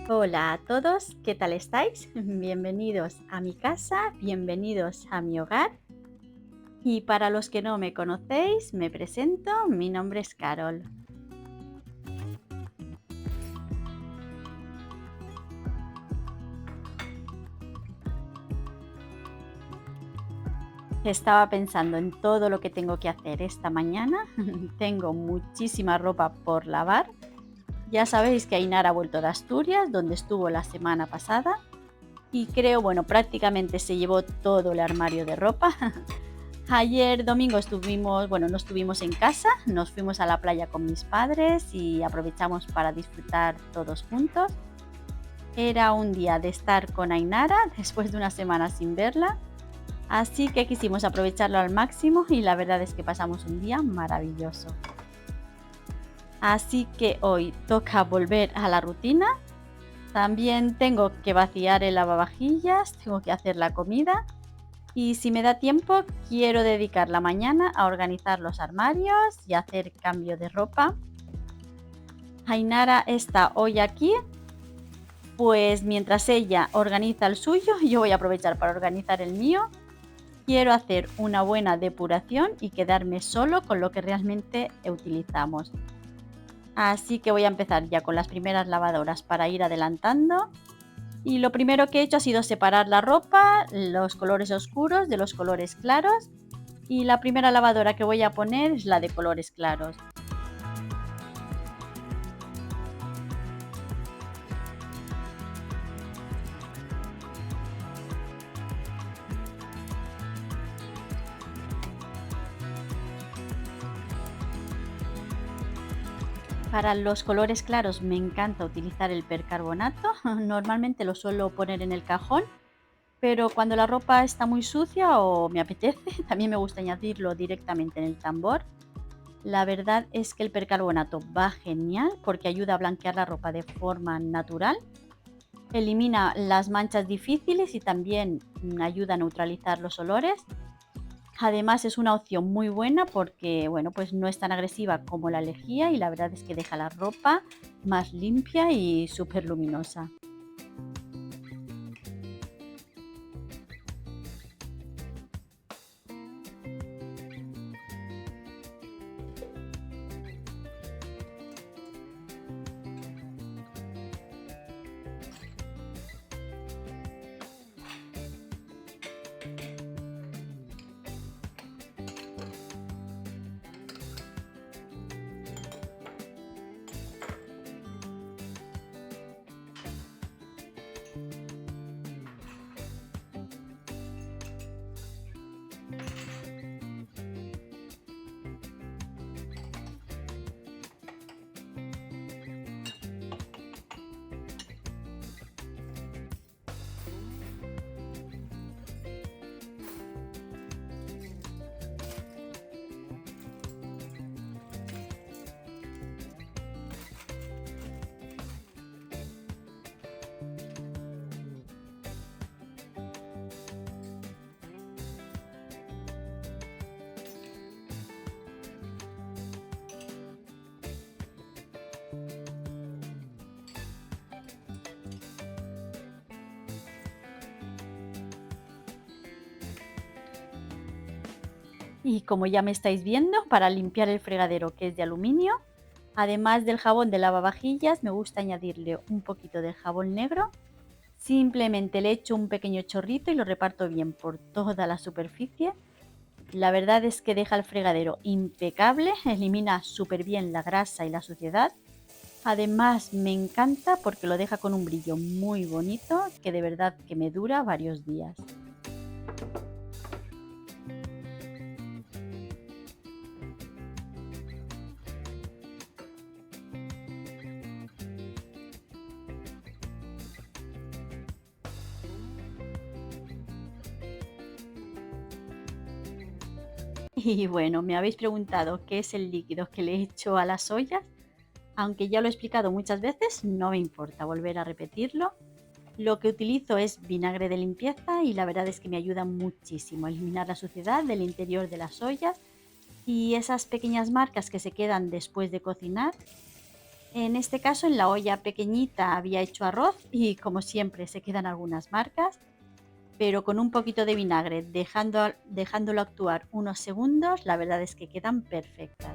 Hola a todos, ¿qué tal estáis? Bienvenidos a mi casa, bienvenidos a mi hogar. Y para los que no me conocéis, me presento, mi nombre es Carol. Estaba pensando en todo lo que tengo que hacer esta mañana. Tengo muchísima ropa por lavar. Ya sabéis que Ainara ha vuelto de Asturias, donde estuvo la semana pasada. Y creo, bueno, prácticamente se llevó todo el armario de ropa. Ayer domingo no estuvimos en casa, nos fuimos a la playa con mis padres y aprovechamos para disfrutar todos juntos. Era un día de estar con Ainara después de una semana sin verla, así que quisimos aprovecharlo al máximo y la verdad es que pasamos un día maravilloso. Así que hoy toca volver a la rutina. También tengo que vaciar el lavavajillas, tengo que hacer la comida. Y si me da tiempo, quiero dedicar la mañana a organizar los armarios y hacer cambio de ropa. Ainara está hoy aquí, pues mientras ella organiza el suyo, yo voy a aprovechar para organizar el mío. Quiero hacer una buena depuración y quedarme solo con lo que realmente utilizamos. Así que voy a empezar ya con las primeras lavadoras para ir adelantando. Y lo primero que he hecho ha sido separar la ropa, los colores oscuros de los colores claros. Y la primera lavadora que voy a poner es la de colores claros. Para los colores claros me encanta utilizar el percarbonato. Normalmente lo suelo poner en el cajón, pero cuando la ropa está muy sucia o me apetece, también me gusta añadirlo directamente en el tambor. La verdad es que el percarbonato va genial porque ayuda a blanquear la ropa de forma natural, elimina las manchas difíciles y también ayuda a neutralizar los olores. Además es una opción muy buena porque, bueno, pues no es tan agresiva como la lejía y la verdad es que deja la ropa más limpia y súper luminosa. Y como ya me estáis viendo, para limpiar el fregadero, que es de aluminio, además del jabón de lavavajillas, me gusta añadirle un poquito de jabón negro. Simplemente le echo un pequeño chorrito y lo reparto bien por toda la superficie. La verdad es que deja el fregadero impecable, elimina súper bien la grasa y la suciedad. Además me encanta porque lo deja con un brillo muy bonito que de verdad que me dura varios días. Y bueno, me habéis preguntado qué es el líquido que le echo a las ollas. Aunque ya lo he explicado muchas veces, no me importa volver a repetirlo. Lo que utilizo es vinagre de limpieza y la verdad es que me ayuda muchísimo a eliminar la suciedad del interior de las ollas y esas pequeñas marcas que se quedan después de cocinar. En este caso, en la olla pequeñita había hecho arroz y como siempre se quedan algunas marcas, pero con un poquito de vinagre, dejándolo actuar unos segundos, la verdad es que quedan perfectas.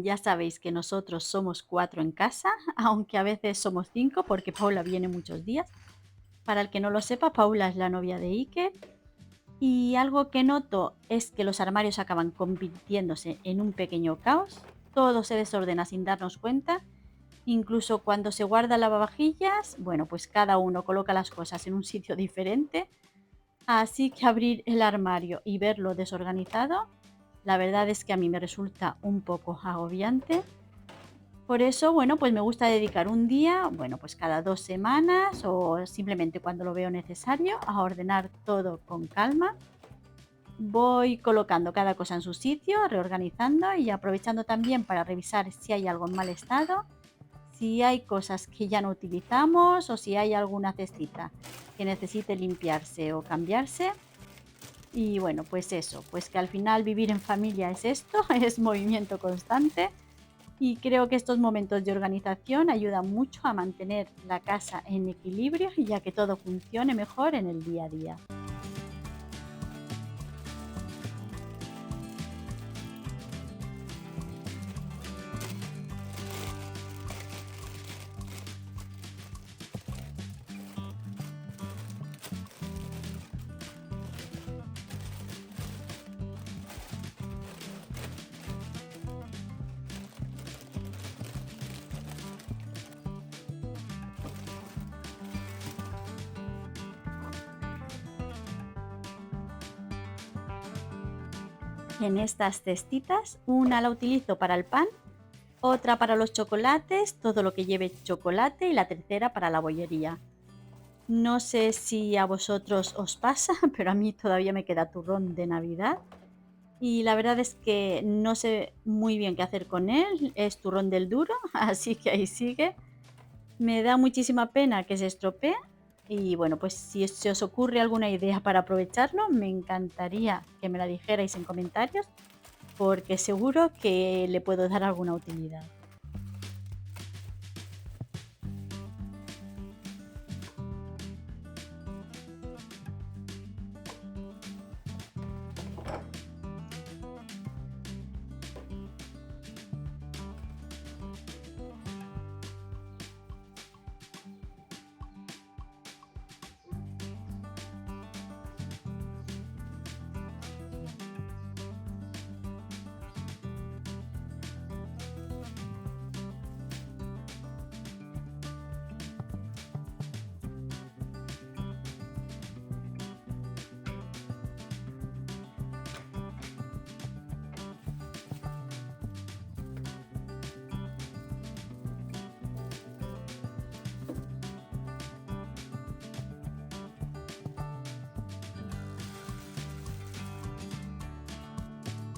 Ya sabéis que nosotros somos 4 en casa, aunque a veces somos 5 porque Paula viene muchos días. Para el que no lo sepa, Paula es la novia de Iker. Y algo que noto es que los armarios acaban convirtiéndose en un pequeño caos. Todo se desordena sin darnos cuenta. Incluso cuando se guarda lavavajillas, bueno, pues cada uno coloca las cosas en un sitio diferente. Así que abrir el armario y verlo desorganizado, la verdad es que a mí me resulta un poco agobiante. Por eso, bueno, pues me gusta dedicar un día, bueno, pues cada 2 semanas o simplemente cuando lo veo necesario, a ordenar todo con calma. Voy colocando cada cosa en su sitio, reorganizando y aprovechando también para revisar si hay algo en mal estado, si hay cosas que ya no utilizamos o si hay alguna cestita que necesite limpiarse o cambiarse. Y bueno, pues eso, pues que al final vivir en familia es esto, es movimiento constante y creo que estos momentos de organización ayudan mucho a mantener la casa en equilibrio y a que todo funcione mejor en el día a día. En estas cestitas, una la utilizo para el pan, otra para los chocolates, todo lo que lleve chocolate y la tercera para la bollería. No sé si a vosotros os pasa, pero a mí todavía me queda turrón de Navidad y la verdad es que no sé muy bien qué hacer con él. Es turrón del duro, así que ahí sigue. Me da muchísima pena que se estropee y bueno, pues si se os ocurre alguna idea para aprovecharlo, me encantaría que me la dijerais en comentarios porque seguro que le puedo dar alguna utilidad.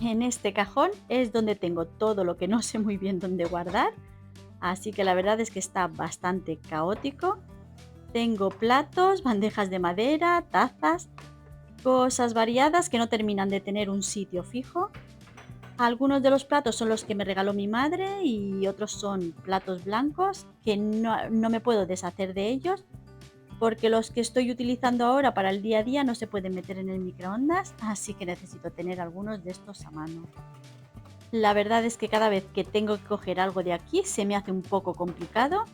En este cajón es donde tengo todo lo que no sé muy bien dónde guardar, así que la verdad es que está bastante caótico. Tengo platos, bandejas de madera, tazas, cosas variadas que no terminan de tener un sitio fijo. Algunos de los platos son los que me regaló mi madre y otros son platos blancos que no me puedo deshacer de ellos porque los que estoy utilizando ahora para el día a día no se pueden meter en el microondas, así que necesito tener algunos de estos a mano. La verdad es que cada vez que tengo que coger algo de aquí se me hace un poco complicado,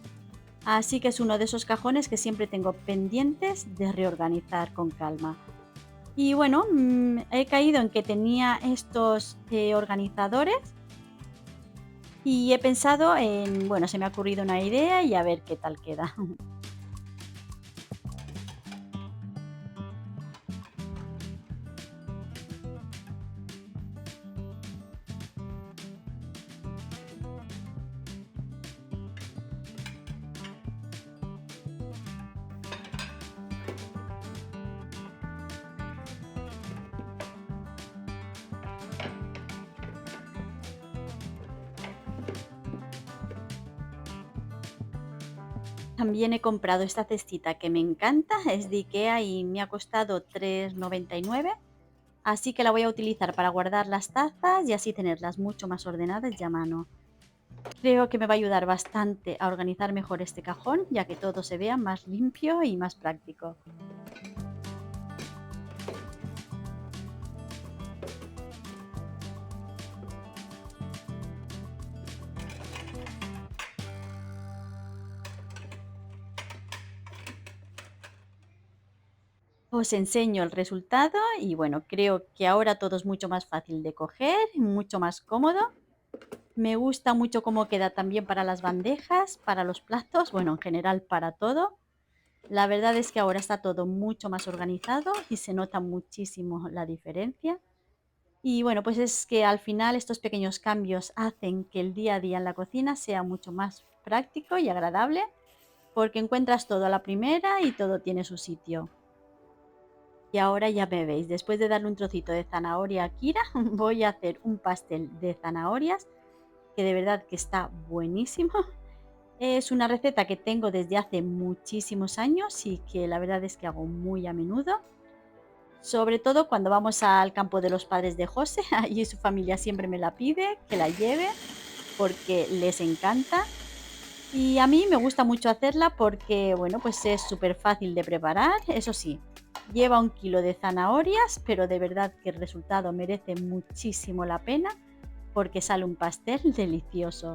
así que es uno de esos cajones que siempre tengo pendientes de reorganizar con calma. Y bueno, he caído en que tenía estos organizadores y he pensado en, bueno, se me ha ocurrido una idea y a ver qué tal queda. También he comprado esta cestita que me encanta, es de IKEA y me ha costado 3,99. Así que la voy a utilizar para guardar las tazas y así tenerlas mucho más ordenadas y a mano. Creo que me va a ayudar bastante a organizar mejor este cajón, ya que todo se vea más limpio y más práctico. Os enseño el resultado y bueno, creo que ahora todo es mucho más fácil de coger, mucho más cómodo. Me gusta mucho cómo queda también para las bandejas, para los platos, bueno, en general para todo. La verdad es que ahora está todo mucho más organizado y se nota muchísimo la diferencia. Y bueno, pues es que al final estos pequeños cambios hacen que el día a día en la cocina sea mucho más práctico y agradable porque encuentras todo a la primera y todo tiene su sitio. Y ahora ya me veis, después de darle un trocito de zanahoria a Kira, voy a hacer un pastel de zanahorias que de verdad que está buenísimo. Es una receta que tengo desde hace muchísimos años y que la verdad es que hago muy a menudo. Sobre todo cuando vamos al campo de los padres de José, allí su familia siempre me la pide, que la lleve, porque les encanta. Y a mí me gusta mucho hacerla porque, bueno, pues es súper fácil de preparar. Eso sí, lleva 1 kilo de zanahorias, pero de verdad que el resultado merece muchísimo la pena porque sale un pastel delicioso.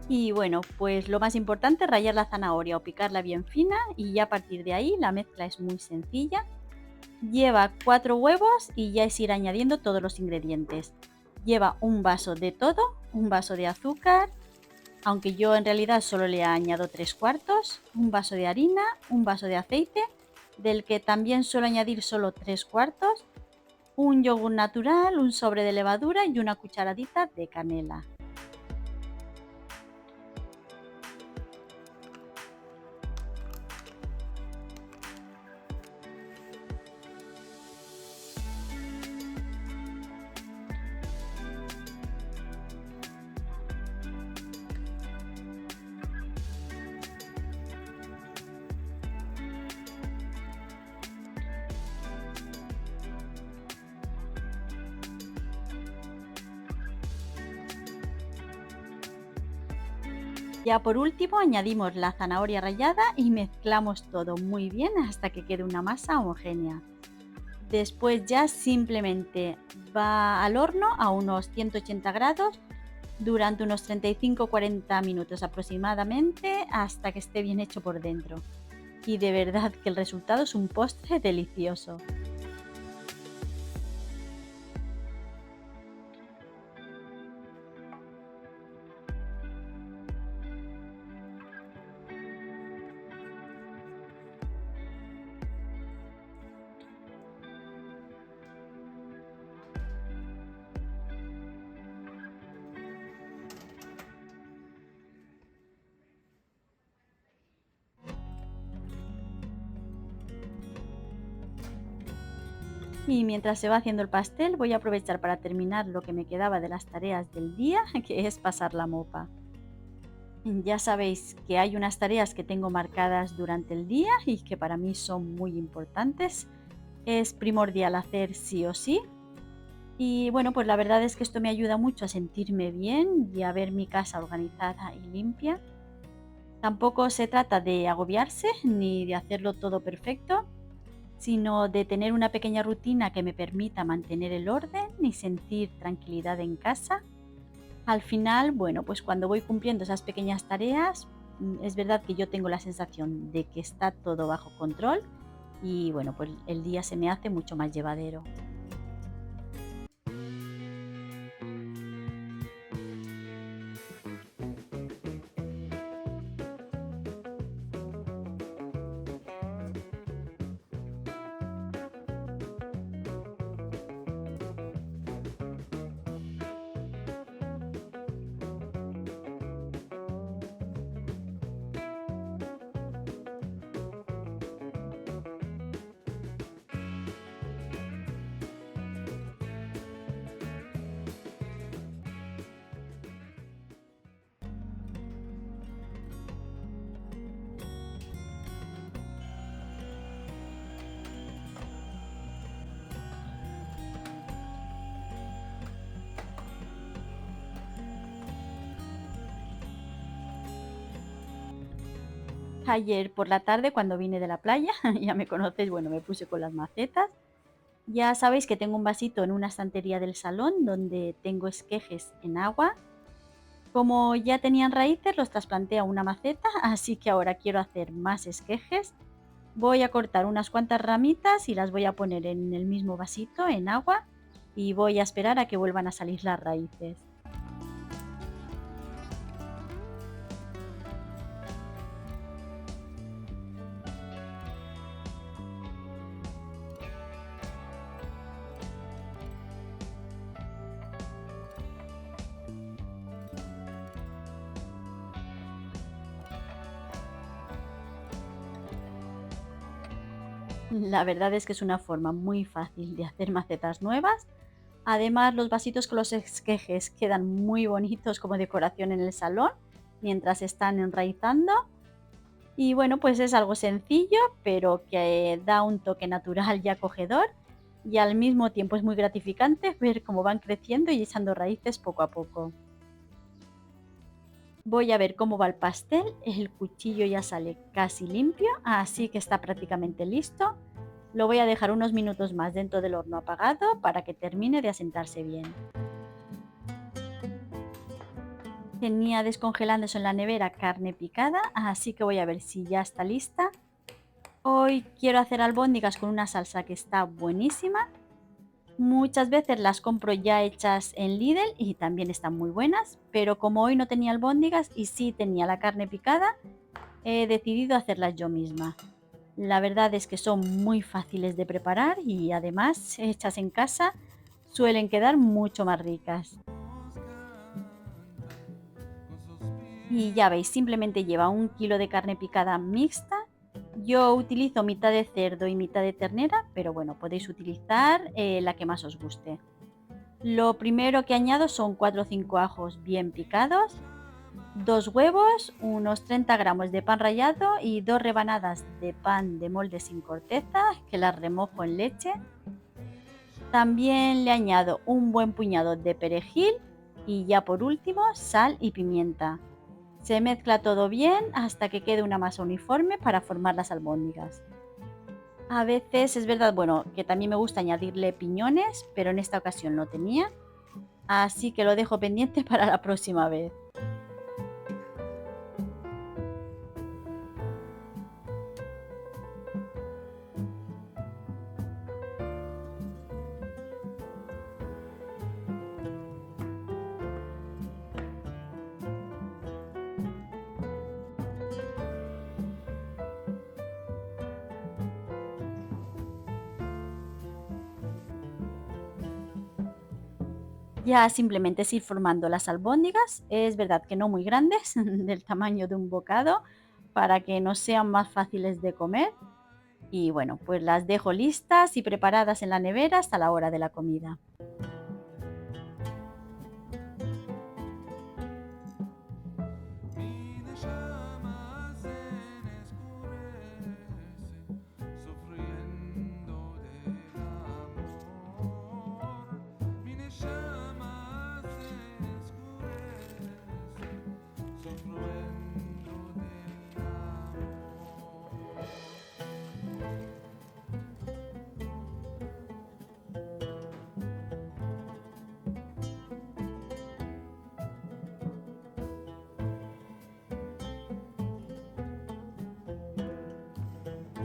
Y bueno, pues lo más importante es rallar la zanahoria o picarla bien fina y ya a partir de ahí la mezcla es muy sencilla. Lleva 4 huevos y ya es ir añadiendo todos los ingredientes. Lleva un vaso de todo, un vaso de azúcar, aunque yo en realidad solo le añado 3 cuartos, un vaso de harina, un vaso de aceite, del que también suelo añadir solo 3 cuartos, un yogur natural, un sobre de levadura y una cucharadita de canela. Ya por último añadimos la zanahoria rallada y mezclamos todo muy bien hasta que quede una masa homogénea. Después ya simplemente va al horno a unos 180 grados durante unos 35-40 minutos aproximadamente hasta que esté bien hecho por dentro. Y de verdad que el resultado es un postre delicioso. Y mientras se va haciendo el pastel voy a aprovechar para terminar lo que me quedaba de las tareas del día, que es pasar la mopa. Ya sabéis que hay unas tareas que tengo marcadas durante el día y que para mí son muy importantes. Es primordial hacer sí o sí. Y bueno, pues la verdad es que esto me ayuda mucho a sentirme bien y a ver mi casa organizada y limpia. Tampoco se trata de agobiarse ni de hacerlo todo perfecto, sino de tener una pequeña rutina que me permita mantener el orden y sentir tranquilidad en casa. Al final, bueno, pues cuando voy cumpliendo esas pequeñas tareas, es verdad que yo tengo la sensación de que está todo bajo control y bueno, pues el día se me hace mucho más llevadero. Ayer por la tarde cuando vine de la playa, ya me conocéis, bueno, me puse con las macetas. Ya sabéis que tengo un vasito en una estantería del salón donde tengo esquejes en agua. Como ya tenían raíces, los trasplanté a una maceta, así que ahora quiero hacer más esquejes. Voy a cortar unas cuantas ramitas y las voy a poner en el mismo vasito, en agua, y voy a esperar a que vuelvan a salir las raíces. La verdad es que es una forma muy fácil de hacer macetas nuevas. Además, los vasitos con los esquejes quedan muy bonitos como decoración en el salón mientras están enraizando. Y bueno, pues es algo sencillo, pero que da un toque natural y acogedor. Y al mismo tiempo es muy gratificante ver cómo van creciendo y echando raíces poco a poco. Voy a ver cómo va el pastel. El cuchillo ya sale casi limpio, así que está prácticamente listo. Lo voy a dejar unos minutos más dentro del horno apagado para que termine de asentarse bien. Tenía descongelándose en la nevera carne picada, así que voy a ver si ya está lista. Hoy quiero hacer albóndigas con una salsa que está buenísima. Muchas veces las compro ya hechas en Lidl y también están muy buenas, pero como hoy no tenía albóndigas y sí tenía la carne picada, he decidido hacerlas yo misma. La verdad es que son muy fáciles de preparar y además, hechas en casa, suelen quedar mucho más ricas. Y ya veis, simplemente lleva 1 kilo de carne picada mixta. Yo utilizo mitad de cerdo y mitad de ternera, pero bueno, podéis utilizar la que más os guste. Lo primero que añado son 4 o 5 ajos bien picados, 2 huevos, unos 30 gramos de pan rallado y 2 rebanadas de pan de molde sin corteza que las remojo en leche. También le añado un buen puñado de perejil y ya por último sal y pimienta. Se mezcla todo bien hasta que quede una masa uniforme para formar las albóndigas. A veces es verdad, bueno, que también me gusta añadirle piñones, pero en esta ocasión no tenía, así que lo dejo pendiente para la próxima vez. Ya simplemente es ir formando las albóndigas, es verdad que no muy grandes, del tamaño de un bocado, para que nos sean más fáciles de comer. Y bueno, pues las dejo listas y preparadas en la nevera hasta la hora de la comida. Mi llama se escurece, sufriendo del amor. Mi llama se escurece, sufriendo del amor.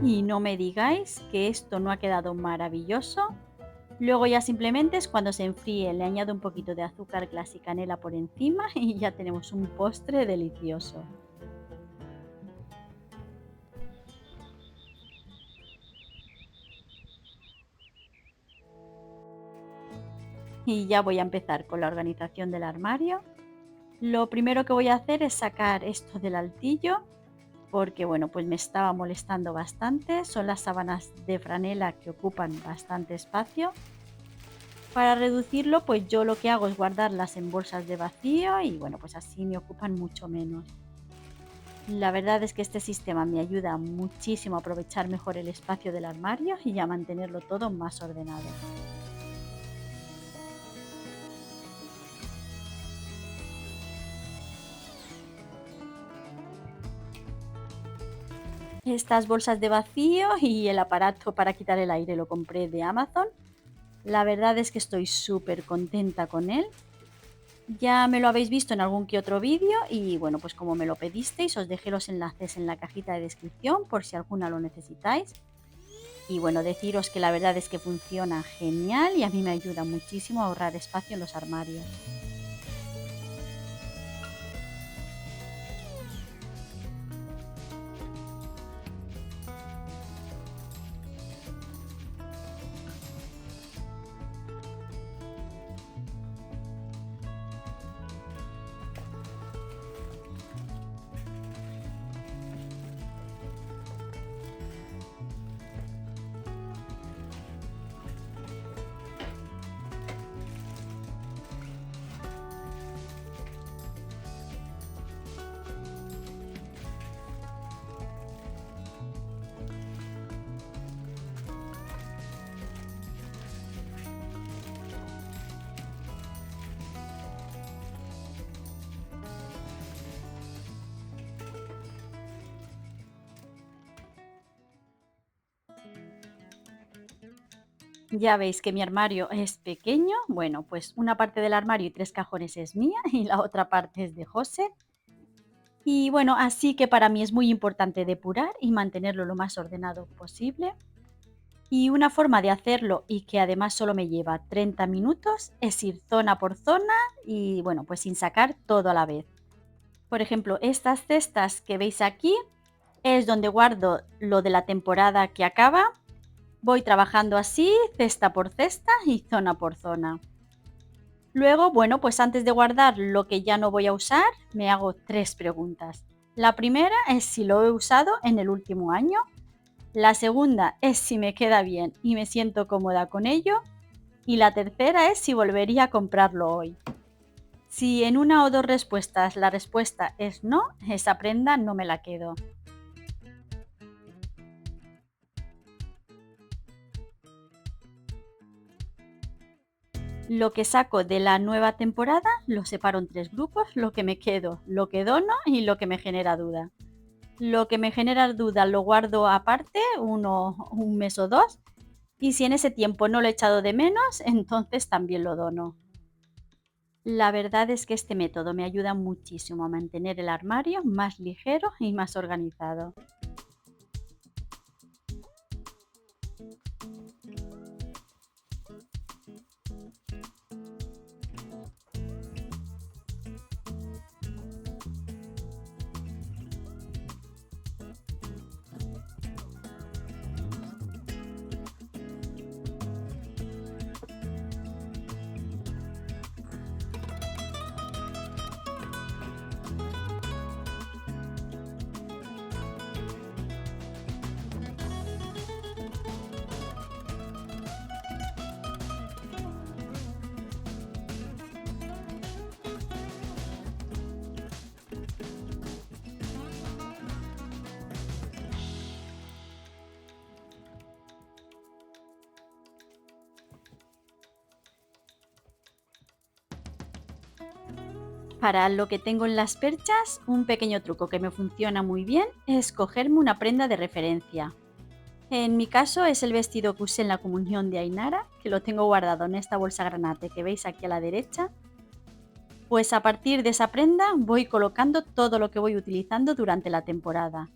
Y no me digáis que esto no ha quedado maravilloso. Luego ya simplemente es cuando se enfríe, le añado un poquito de azúcar glass y canela por encima y ya tenemos un postre delicioso. Y ya voy a empezar con la organización del armario. Lo primero que voy a hacer es sacar esto del altillo porque bueno, pues me estaba molestando bastante. Son las sábanas de franela que ocupan bastante espacio. Para reducirlo, pues yo lo que hago es guardarlas en bolsas de vacío y bueno, pues así me ocupan mucho menos. La verdad es que este sistema me ayuda muchísimo a aprovechar mejor el espacio del armario y a mantenerlo todo más ordenado. Estas bolsas de vacío y el aparato para quitar el aire lo compré de Amazon. La verdad es que estoy súper contenta con él. Ya me lo habéis visto en algún que otro vídeo y bueno, pues como me lo pedisteis, os dejé los enlaces en la cajita de descripción por si alguna lo necesitáis. Y bueno, deciros que la verdad es que funciona genial y a mí me ayuda muchísimo a ahorrar espacio en los armarios. Ya veis que mi armario es pequeño. Bueno, pues una parte del armario y 3 cajones es mía y la otra parte es de José. Y bueno, así que para mí es muy importante depurar y mantenerlo lo más ordenado posible. Y una forma de hacerlo y que además solo me lleva 30 minutos es ir zona por zona y bueno, pues sin sacar todo a la vez. Por ejemplo, estas cestas que veis aquí es donde guardo lo de la temporada que acaba. Voy trabajando así, cesta por cesta y zona por zona. Luego, bueno, pues antes de guardar lo que ya no voy a usar, me hago 3 preguntas. La primera es si lo he usado en el último año. La segunda es si me queda bien y me siento cómoda con ello. Y la tercera es si volvería a comprarlo hoy. Si en una o dos respuestas la respuesta es no, esa prenda no me la quedo. Lo que saco de la nueva temporada lo separo en 3 grupos, lo que me quedo, lo que dono y lo que me genera duda. Lo que me genera duda lo guardo aparte, un mes o 2, y si en ese tiempo no lo he echado de menos, entonces también lo dono. La verdad es que este método me ayuda muchísimo a mantener el armario más ligero y más organizado. Para lo que tengo en las perchas, un pequeño truco que me funciona muy bien es cogerme una prenda de referencia. En mi caso es el vestido que usé en la comunión de Ainara, que lo tengo guardado en esta bolsa granate que veis aquí a la derecha. Pues a partir de esa prenda voy colocando todo lo que voy utilizando durante la temporada.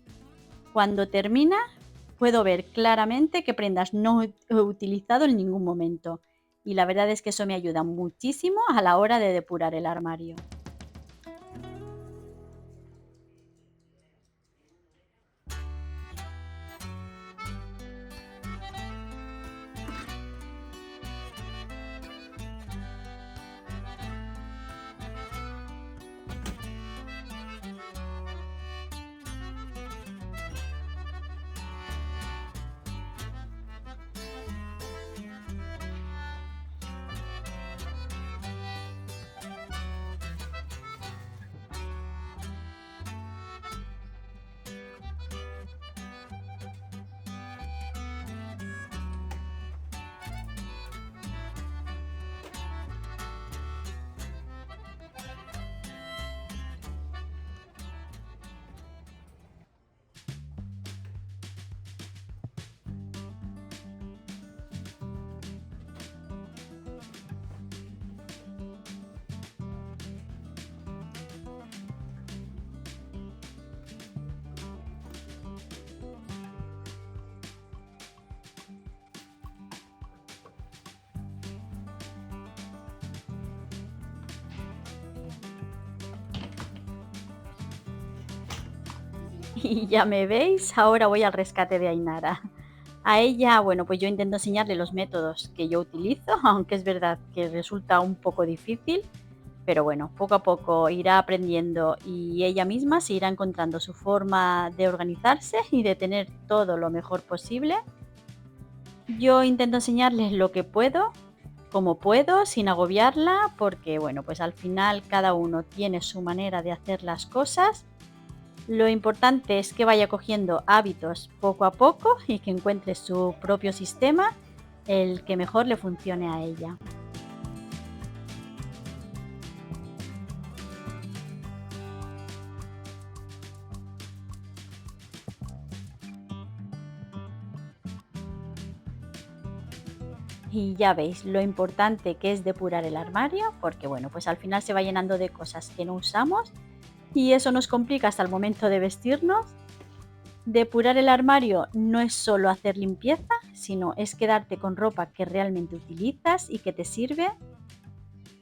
Cuando termina, puedo ver claramente qué prendas no he utilizado en ningún momento. Y la verdad es que eso me ayuda muchísimo a la hora de depurar el armario. Y ya me veis, ahora voy al rescate de Ainara. A ella, bueno, pues yo intento enseñarle los métodos que yo utilizo, aunque es verdad que resulta un poco difícil, pero bueno, poco a poco irá aprendiendo y ella misma se irá encontrando su forma de organizarse y de tener todo lo mejor posible. Yo intento enseñarles lo que puedo, como puedo, sin agobiarla, porque bueno, pues al final cada uno tiene su manera de hacer las cosas. Lo importante es que vaya cogiendo hábitos poco a poco y que encuentre su propio sistema, el que mejor le funcione a ella. Y ya veis lo importante que es depurar el armario, porque bueno, pues al final se va llenando de cosas que no usamos y eso nos complica hasta el momento de vestirnos. Depurar el armario no es solo hacer limpieza, sino es quedarte con ropa que realmente utilizas y que te sirve.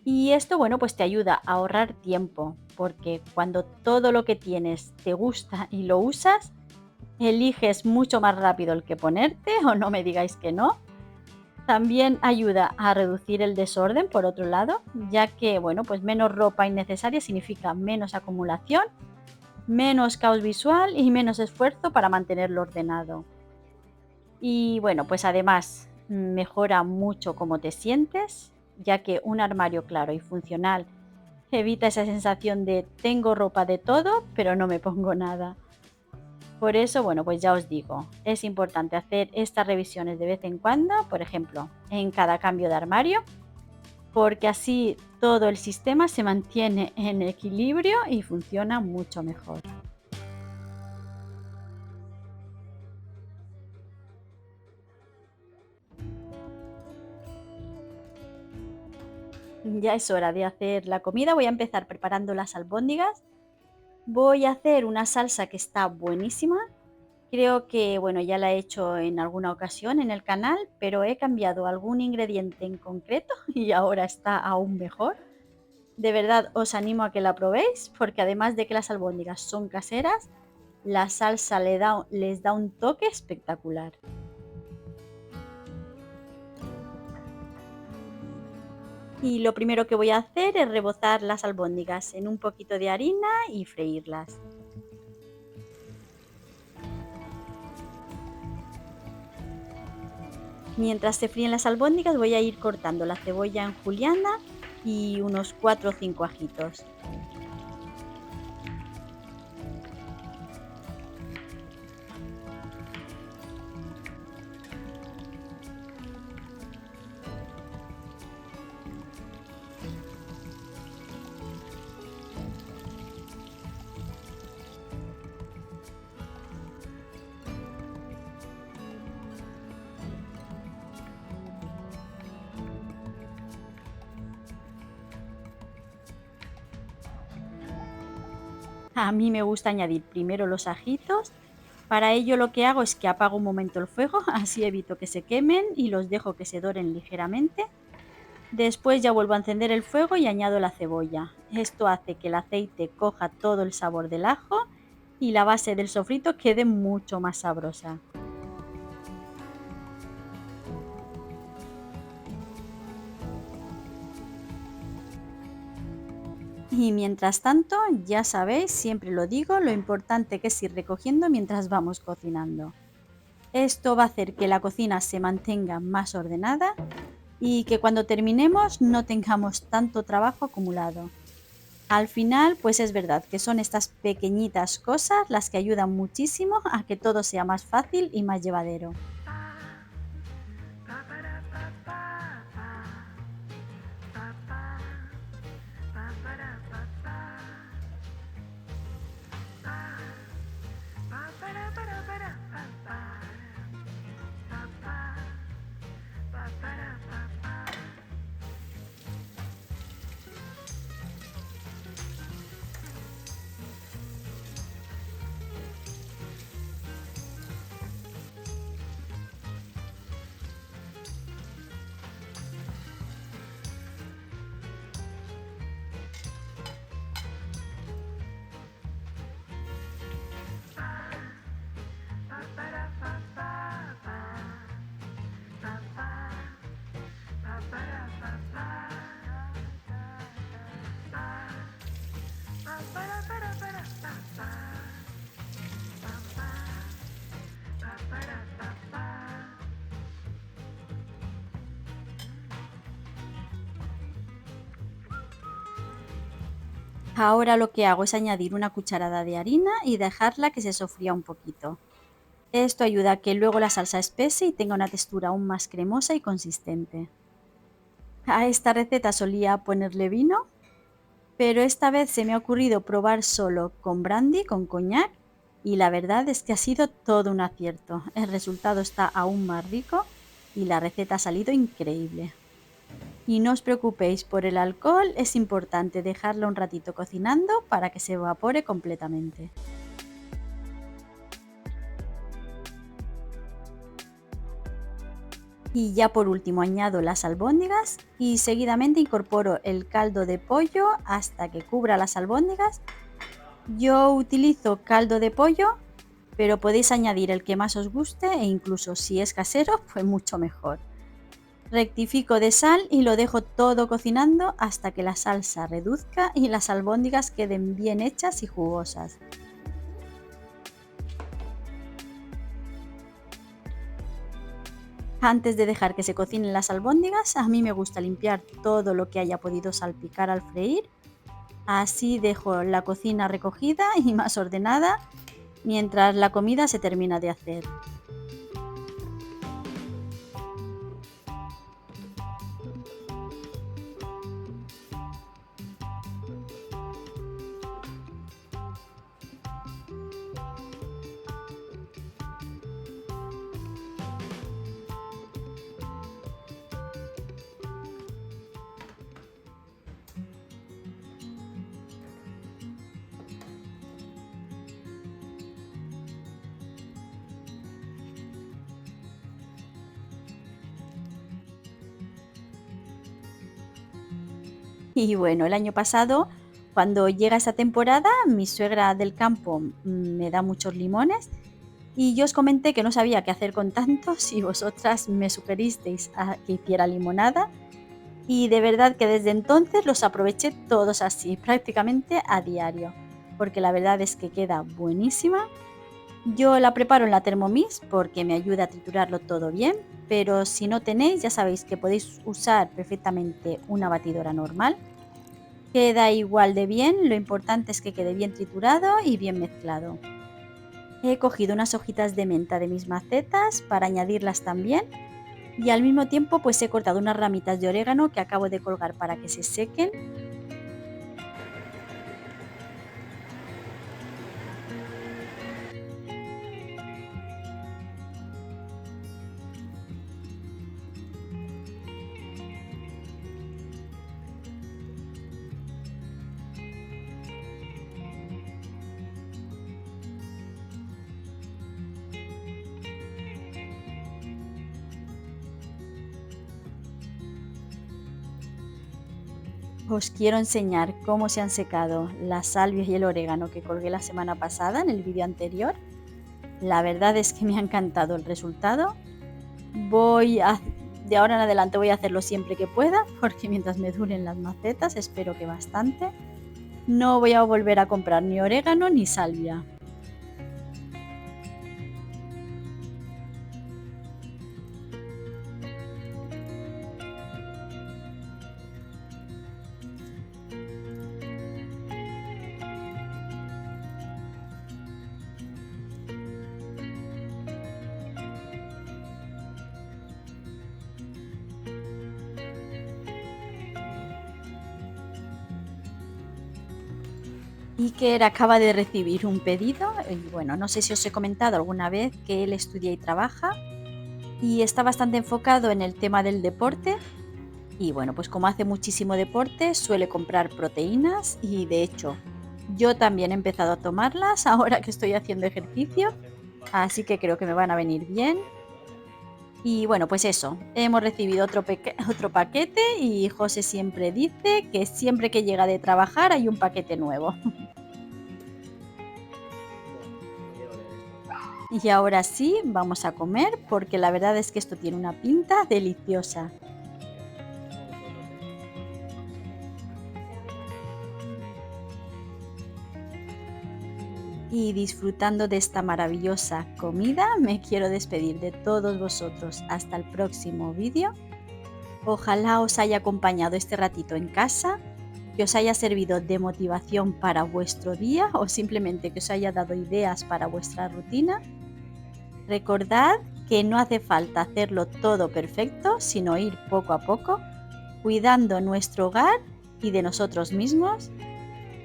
Y esto, bueno, pues te ayuda a ahorrar tiempo, porque cuando todo lo que tienes te gusta y lo usas, eliges mucho más rápido el que ponerte, o no me digáis que no. También ayuda a reducir el desorden, por otro lado, ya que, bueno, pues menos ropa innecesaria significa menos acumulación, menos caos visual y menos esfuerzo para mantenerlo ordenado. Y bueno, pues además mejora mucho cómo te sientes, ya que un armario claro y funcional evita esa sensación de tengo ropa de todo, pero no me pongo nada. Por eso, bueno, pues ya os digo, es importante hacer estas revisiones de vez en cuando, por ejemplo, en cada cambio de armario, porque así todo el sistema se mantiene en equilibrio y funciona mucho mejor. Ya es hora de hacer la comida, voy a empezar preparando las albóndigas. Voy a hacer una salsa que está buenísima. Creo que, bueno, ya la he hecho en alguna ocasión en el canal, pero he cambiado algún ingrediente en concreto y ahora está aún mejor. De verdad os animo a que la probéis porque además de que las albóndigas son caseras, la salsa les da un toque espectacular. Y lo primero que voy a hacer es rebozar las albóndigas en un poquito de harina y freírlas. Mientras se fríen las albóndigas voy a ir cortando la cebolla en juliana y unos 4 o 5 ajitos. A mí me gusta añadir primero los ajitos. Para ello lo que hago es que apago un momento el fuego, así evito que se quemen y los dejo que se doren ligeramente. Después ya vuelvo a encender el fuego y añado la cebolla. Esto hace que el aceite coja todo el sabor del ajo y la base del sofrito quede mucho más sabrosa. Y mientras tanto, ya sabéis, siempre lo digo, lo importante que es ir recogiendo mientras vamos cocinando. Esto va a hacer que la cocina se mantenga más ordenada y que cuando terminemos no tengamos tanto trabajo acumulado. Al final, pues es verdad que son estas pequeñitas cosas las que ayudan muchísimo a que todo sea más fácil y más llevadero. Ahora lo que hago es añadir una cucharada de harina y dejarla que se sofría un poquito. Esto ayuda a que luego la salsa espese y tenga una textura aún más cremosa y consistente. A esta receta solía ponerle vino, pero esta vez se me ha ocurrido probar solo con brandy, con coñac, y la verdad es que ha sido todo un acierto. El resultado está aún más rico y la receta ha salido increíble. Y no os preocupéis por el alcohol, es importante dejarlo un ratito cocinando para que se evapore completamente. Y ya por último añado las albóndigas y seguidamente incorporo el caldo de pollo hasta que cubra las albóndigas. Yo utilizo caldo de pollo, pero podéis añadir el que más os guste e incluso si es casero, pues mucho mejor. Rectifico de sal y lo dejo todo cocinando hasta que la salsa reduzca y las albóndigas queden bien hechas y jugosas. Antes de dejar que se cocinen las albóndigas, a mí me gusta limpiar todo lo que haya podido salpicar al freír. Así dejo la cocina recogida y más ordenada mientras la comida se termina de hacer. Y bueno, el año pasado, cuando llega esa temporada, mi suegra del campo me da muchos limones y yo os comenté que no sabía qué hacer con tantos y vosotras me sugeristeis a que hiciera limonada y de verdad que desde entonces los aproveché todos así, prácticamente a diario, porque la verdad es que queda buenísima. Yo la preparo en la Thermomix porque me ayuda a triturarlo todo bien, pero si no tenéis, ya sabéis que podéis usar perfectamente una batidora normal. Queda igual de bien, lo importante es que quede bien triturado y bien mezclado. He cogido unas hojitas de menta de mis macetas para añadirlas también y al mismo tiempo pues he cortado unas ramitas de orégano que acabo de colgar para que se sequen. Os quiero enseñar cómo se han secado las salvias y el orégano que colgué la semana pasada en el vídeo anterior. La verdad es que me ha encantado el resultado. De ahora en adelante voy a hacerlo siempre que pueda, porque mientras me duren las macetas, espero que bastante, no voy a volver a comprar ni orégano ni salvia. Iker acaba de recibir un pedido y bueno, no sé si os he comentado alguna vez que él estudia y trabaja y está bastante enfocado en el tema del deporte y bueno, pues como hace muchísimo deporte suele comprar proteínas y de hecho yo también he empezado a tomarlas ahora que estoy haciendo ejercicio, así que creo que me van a venir bien. Y bueno, pues eso, hemos recibido otro paquete y José siempre dice que siempre que llega de trabajar hay un paquete nuevo. Y ahora sí, vamos a comer porque la verdad es que esto tiene una pinta deliciosa. Y disfrutando de esta maravillosa comida, me quiero despedir de todos vosotros. Hasta el próximo vídeo. Ojalá os haya acompañado este ratito en casa. que os haya servido de motivación para vuestro día o simplemente que os haya dado ideas para vuestra rutina. Recordad que no hace falta hacerlo todo perfecto, sino ir poco a poco, cuidando nuestro hogar y de nosotros mismos.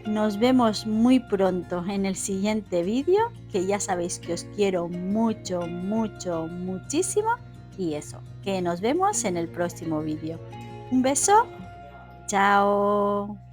Nos vemos muy pronto en el siguiente vídeo, que ya sabéis que os quiero mucho, mucho, muchísimo. Y eso, que nos vemos en el próximo vídeo. Un beso, chao.